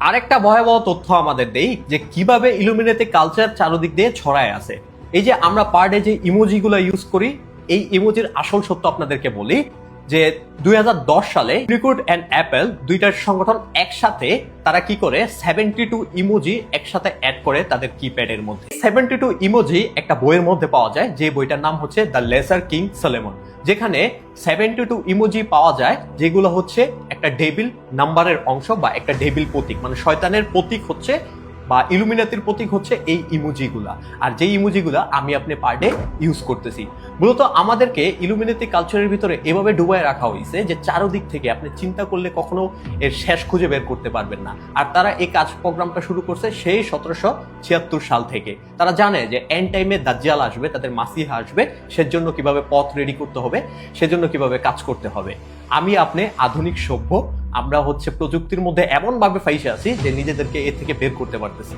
আরেকটা ভয়াবহ তথ্য আমাদের দেই যে কিভাবে ইলুমিনেটি কালচার চারদিক দিয়ে ছড়ায় আছে। এই যে আমরা পার ডে যে ইমোজিগুলো ইউজ করি, এই ইমোজির আসল সত্য আপনাদেরকে বলি যে 2010 সালে ইউনিকোড এন্ড অ্যাপল দুইটার সংগঠন একসাথে তারা কি করে 72 ইমোজি একসাথে অ্যাড করে তাদের কিপ্যাডের মধ্যে। 72 ইমোজি একটা বইয়ের মধ্যে পাওয়া যায়, যে বইটার নাম হচ্ছে দ্য লেসার কিং সলোমন, যেখানে 72 ইমোজি পাওয়া যায় যেগুলো হচ্ছে একটা ডেভিল নাম্বারের অংশ বা একটা ডেভিল প্রতীক, মানে শয়তানের প্রতীক হচ্ছে বা ইলুমিনাতির প্রতীক হচ্ছে এই ইমোজিগুলা। আর যে ইমোজিগুলা আমি আপনি পার ডে ইউজ করতেছি, মূলত আমাদেরকে ইলুমিনাতি কালচারের ভিতরে এভাবে ডুবায় রাখা হয়েছে যে চারদিক থেকে আপনি চিন্তা করলে কখনো এর শেষ খুঁজে বের করতে পারবেন না। আর তারা এই কাজ প্রোগ্রামটা শুরু করছে সেই 1776 সাল থেকে। তারা জানে যে এন্ড টাইমে দাজ্জাল আসবে, তাদের মাসিহা আসবে, সেজন্য কিভাবে পথ রেডি করতে হবে, সেজন্য কিভাবে কাজ করতে হবে। আমি আপনি আধুনিক সভ্য, আমরা হচ্ছে প্রযুক্তির মধ্যে এমন ভাবে ফাইসে আছি যে নিজেদেরকে এ থেকে বের করতে পারতেছি।